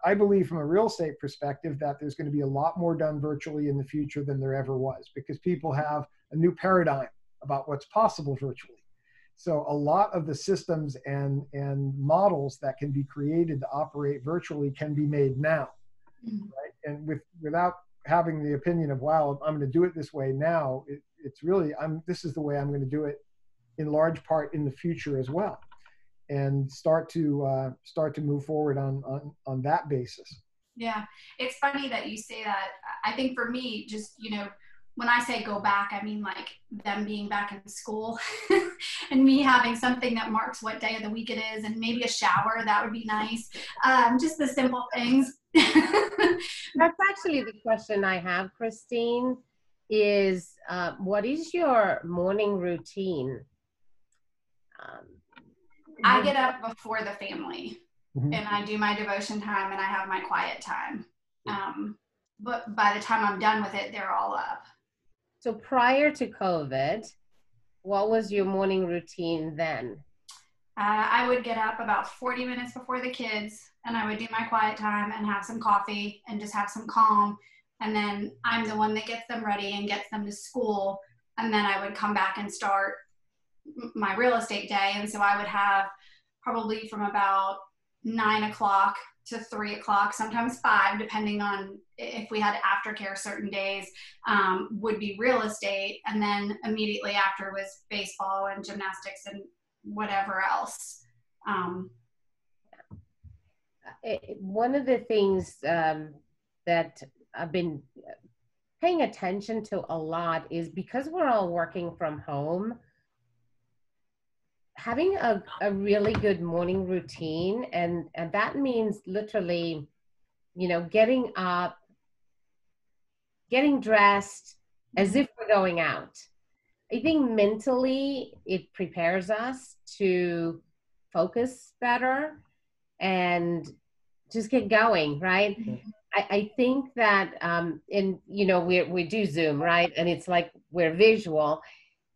I believe from a real estate perspective that there's going to be a lot more done virtually in the future than there ever was, because people have a new paradigm about what's possible virtually. So a lot of the systems and models that can be created to operate virtually can be made now, right? And without having the opinion of, wow, I'm going to do it this way now, it's really, this is the way I'm going to do it in large part in the future as well, and start to move forward on that basis. Yeah, it's funny that you say that. I think for me, just, when I say go back, I mean like them being back in school and me having something that marks what day of the week it is, and maybe a shower, that would be nice. Just the simple things. That's actually the question I have, Christine, is what is your morning routine? I get up before the family, and I do my devotion time, and I have my quiet time. But by the time I'm done with it, they're all up. So prior to COVID, what was your morning routine then? I would get up about 40 minutes before the kids, and I would do my quiet time and have some coffee and just have some calm. And then I'm the one that gets them ready and gets them to school. And then I would come back and start my real estate day. And so I would have probably from about 9 o'clock to 3 o'clock, sometimes 5, depending on if we had aftercare certain days, would be real estate. And then immediately after was baseball and gymnastics and whatever else. One of the things that I've been paying attention to a lot is, because we're all working from home, having a really good morning routine, and that means literally, getting up, getting dressed as if we're going out. I think mentally it prepares us to focus better and just get going, right? I think that we do Zoom, right? And it's like we're visual.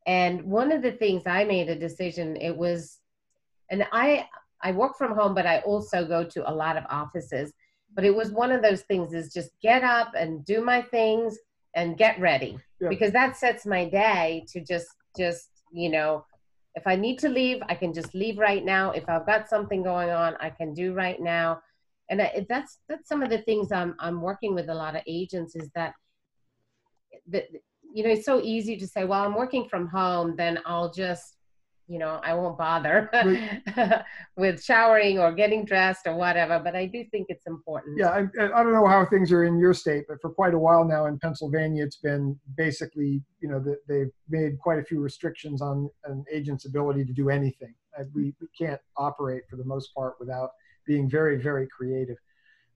And one of the things I made a decision, and I work from home, but I also go to a lot of offices. But it was one of those things, is just get up and do my things and get ready. Yeah. Because that sets my day to just if I need to leave, I can just leave right now. If I've got something going on, I can do right now. And that's some of the things I'm working with a lot of agents, is that it's so easy to say, well, I'm working from home, then I'll just, I won't bother with showering or getting dressed or whatever. But I do think it's important. Yeah, I don't know how things are in your state, but for quite a while now in Pennsylvania, it's been basically, they've made quite a few restrictions on an agent's ability to do anything. We can't operate for the most part without being very, very creative.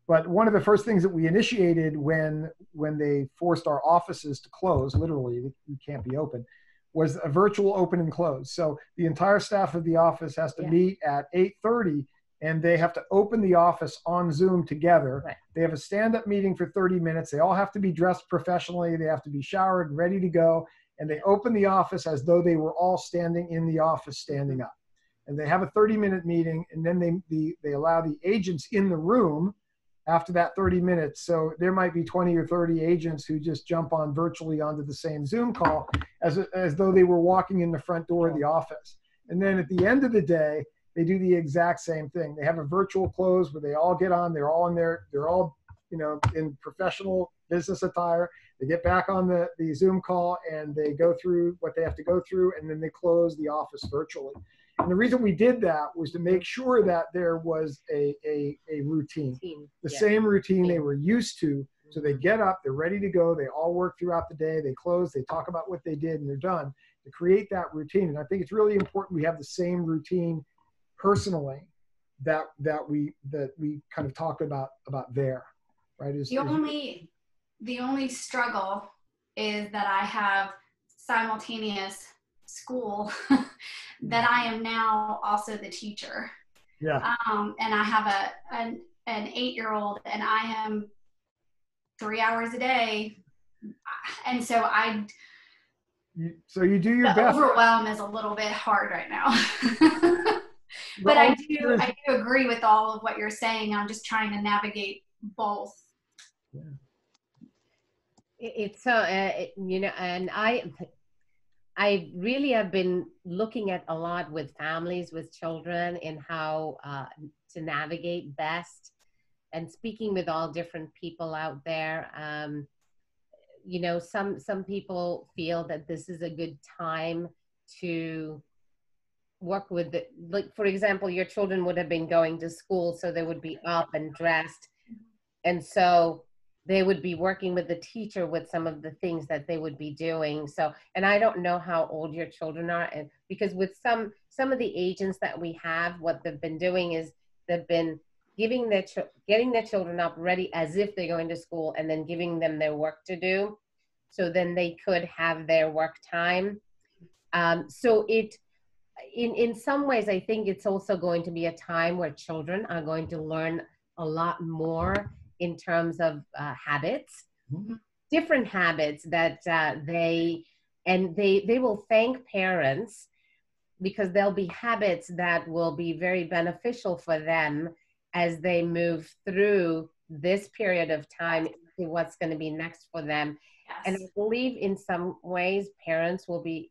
But one of the first things that we initiated when they forced our offices to close, literally, we can't be open, was a virtual open and close. So the entire staff of the office has to meet at 8:30, and they have to open the office on Zoom together. Right. They have a stand-up meeting for 30 minutes. They all have to be dressed professionally. They have to be showered and ready to go. And they open the office as though they were all standing in the office, standing up. And they have a 30-minute meeting, and then they allow the agents in the room after that 30 minutes. So there might be 20 or 30 agents who just jump on virtually onto the same Zoom call as though they were walking in the front door of the office. And then at the end of the day, they do the exact same thing. They have a virtual close where they all get on, they're all in professional business attire. They get back on the Zoom call and they go through what they have to go through, and then they close the office virtually. And the reason we did that was to make sure that there was a routine, the same routine they were used to. So they get up, they're ready to go, they all work throughout the day, they close, they talk about what they did, and they're done, to create that routine. And I think it's really important we have the same routine personally that we kind of talked about there, right? The only struggle is that I have simultaneous school that I am now also the teacher. Yeah. And I have an 8-year-old, and I am 3 hours a day. And so you do your the best. overwhelm is a little bit hard right now. But I do agree with all of what you're saying. I'm just trying to navigate both. Yeah. It's you know, and I really have been looking at a lot with families, with children, in how to navigate best, and speaking with all different people out there. You know, some people feel that this is a good time to work with the, like, for example, your children would have been going to school, so they would be up and dressed, and so they would be working with the teacher with some of the things that they would be doing. So, and I don't know how old your children are, and because with some of the agents that we have, what they've been doing is they've been getting their children up ready as if they're going to school, and then giving them their work to do, so then they could have their work time. So in some ways, I think it's also going to be a time where children are going to learn a lot more in terms of habits, different habits that they will thank parents, because there'll be habits that will be very beneficial for them as they move through this period of time to what's going to be next for them. Yes. And I believe in some ways parents will be,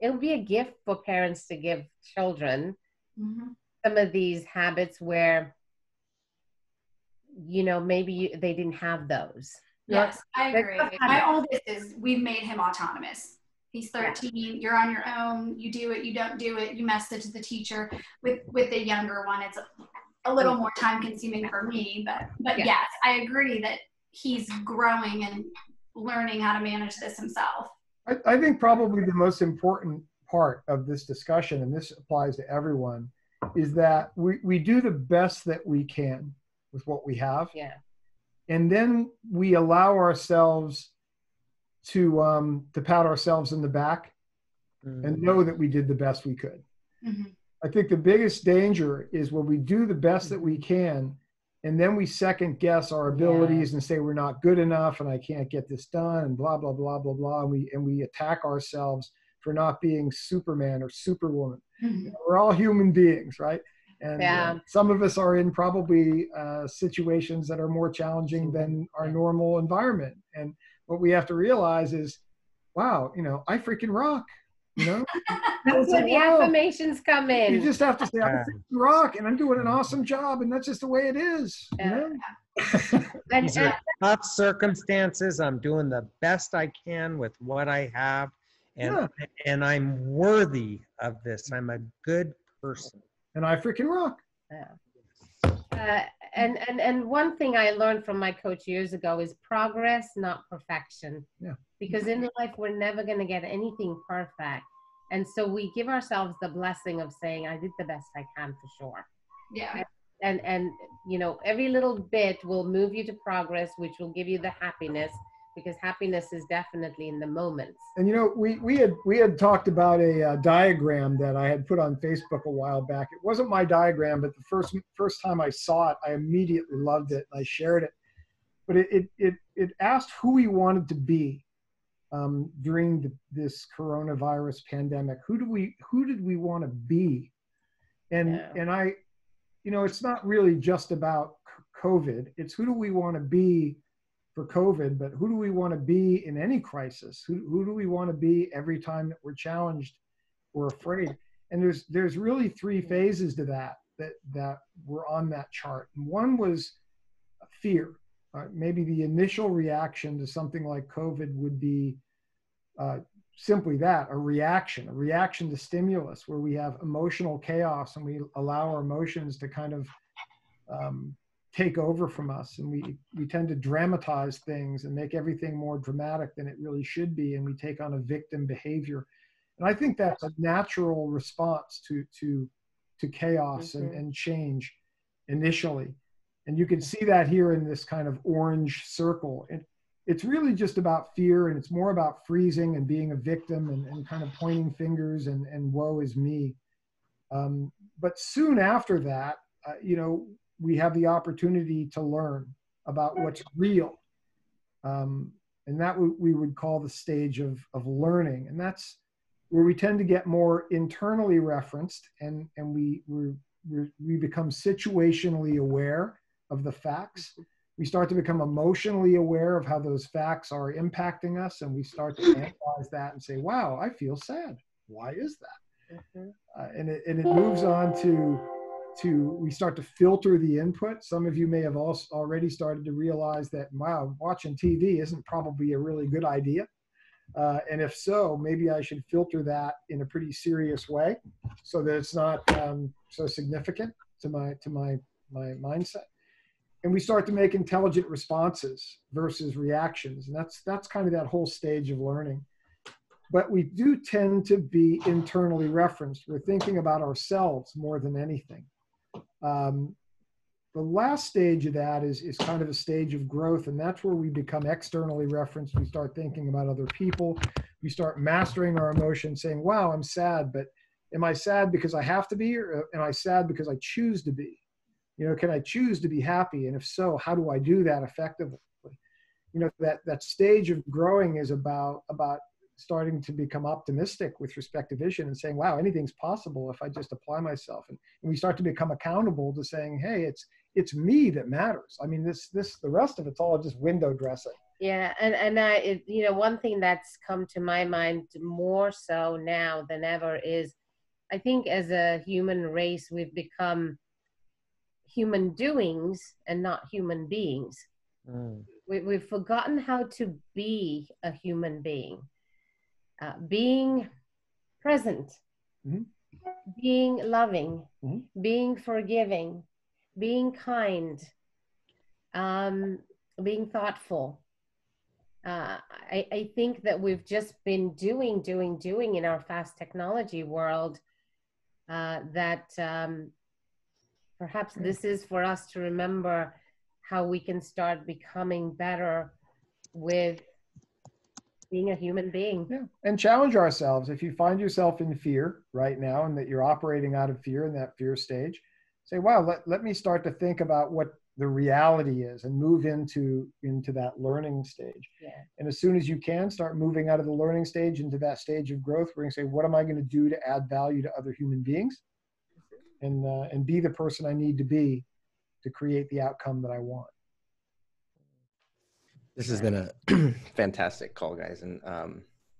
it'll be a gift for parents to give children some of these habits where, you know, maybe they didn't have those. Yes, I agree. My oldest we've made him autonomous. He's 13. Yeah. You're on your own. You do it. You don't do it. You message the teacher. With the younger one, it's a little more time consuming for me. But yes, I agree that he's growing and learning how to manage this himself. I think probably the most important part of this discussion, and this applies to everyone, is that we do the best that we can with what we have. Yeah. And then we allow ourselves to pat ourselves in the back and know that we did the best we could. I think the biggest danger is when we do the best that we can, and then we second guess our abilities and say we're not good enough and I can't get this done and blah, blah, blah, blah, blah. And we attack ourselves for not being Superman or Superwoman. You know, we're all human beings, right? And some of us are in probably situations that are more challenging than our normal environment. And what we have to realize is, wow, you know, I freaking rock. You know, that's where the affirmations come in. You just have to say, I freaking rock, and I'm doing an awesome job, and that's just the way it is. You know? These are tough circumstances. I'm doing the best I can with what I have, and I'm worthy of this. I'm a good person. And I freaking rock. And one thing I learned from my coach years ago is progress, not perfection. Yeah. Because in life, we're never going to get anything perfect. And so we give ourselves the blessing of saying, I did the best I can for sure. Yeah. And you know, every little bit will move you to progress, which will give you the happiness, because happiness is definitely in the moments. And you know, we had talked about a diagram that I had put on Facebook a while back. It wasn't my diagram, but the first time I saw it, I immediately loved it and I shared it. But it asked who we wanted to be during this coronavirus pandemic. Who did we want to be? And I, you know, it's not really just about COVID. It's who do we want to be for COVID, but who do we want to be in any crisis? Who do we want to be every time that we're challenged or afraid? And there's really three phases to that were on that chart. And one was fear. Maybe the initial reaction to something like COVID would be simply that, a reaction to stimulus, where we have emotional chaos and we allow our emotions to kind of take over from us, and we tend to dramatize things and make everything more dramatic than it really should be, and we take on a victim behavior. And I think that's a natural response to chaos and change initially. And you can see that here in this kind of orange circle. it's really just about fear, and it's more about freezing and being a victim and kind of pointing fingers and woe is me. But soon after that, we have the opportunity to learn about what's real. And that we would call the stage of learning. And that's where we tend to get more internally referenced, and we become situationally aware of the facts. We start to become emotionally aware of how those facts are impacting us, and we start to analyze that and say, wow, I feel sad. Why is that? And it moves on to we start to filter the input. Some of you may have also already started to realize that, wow, watching TV isn't probably a really good idea. And if so, maybe I should filter that in a pretty serious way so that it's not so significant to my mindset. And we start to make intelligent responses versus reactions. And that's kind of that whole stage of learning. But we do tend to be internally referenced. We're thinking about ourselves more than anything. The last stage of that is kind of a stage of growth, and that's where we become externally referenced. We start thinking about other people. We start mastering our emotions, saying, wow, I'm sad, but am I sad because I have to be, or am I sad because I choose to be? Can I choose to be happy? And if so, how do I do that effectively? That stage of growing is about starting to become optimistic with respect to vision and saying, wow, anything's possible if I just apply myself. And we start to become accountable to saying, hey, it's me that matters. I mean, the rest of it's all just window dressing. Yeah. And one thing that's come to my mind more so now than ever is, I think as a human race, we've become human doings and not human beings. We've forgotten how to be a human being. Being present, being loving, being forgiving, being kind, being thoughtful. I think that we've just been doing in our fast technology world, that perhaps this is for us to remember how we can start becoming better with being a human being. Yeah, and challenge ourselves. If you find yourself in fear right now and that you're operating out of fear in that fear stage, say, wow, let me start to think about what the reality is and move into that learning stage. Yeah. And as soon as you can, start moving out of the learning stage into that stage of growth. We're going to say, what am I going to do to add value to other human beings and be the person I need to be to create the outcome that I want. This has been a fantastic call, guys, and I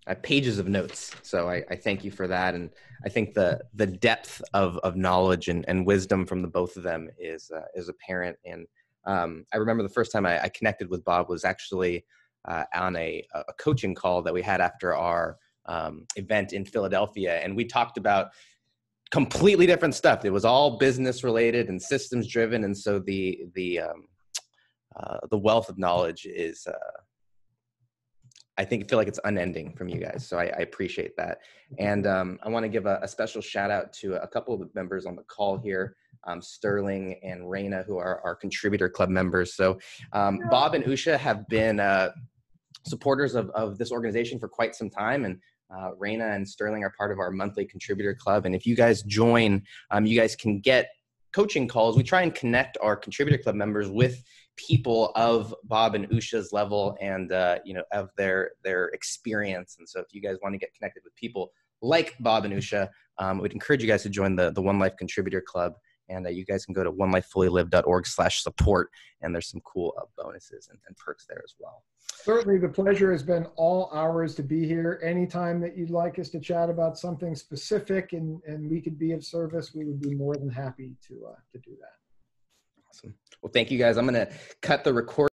have pages of notes. So I thank you for that, and I think the depth of knowledge and wisdom from the both of them is apparent. And I remember the first time I connected with Bob was actually on a coaching call that we had after our event in Philadelphia, and we talked about completely different stuff. It was all business related and systems driven, and so the wealth of knowledge is, I feel like it's unending from you guys. So I appreciate that. And I want to give a special shout out to a couple of the members on the call here, Sterling and Raina, who are our contributor club members. So Bob and Usha have been supporters of this organization for quite some time. And Raina and Sterling are part of our monthly contributor club. And if you guys join, you guys can get coaching calls. We try and connect our contributor club members with people of Bob and Usha's level and, of their experience. And so if you guys want to get connected with people like Bob and Usha, we'd encourage you guys to join the One Life Contributor Club. And you guys can go to onelifefullylived.org/support. And there's some cool bonuses and perks there as well. Certainly, the pleasure has been all ours to be here. Anytime that you'd like us to chat about something specific and we could be of service, we would be more than happy to do that. Awesome. Well, thank you guys. I'm going to cut the recording.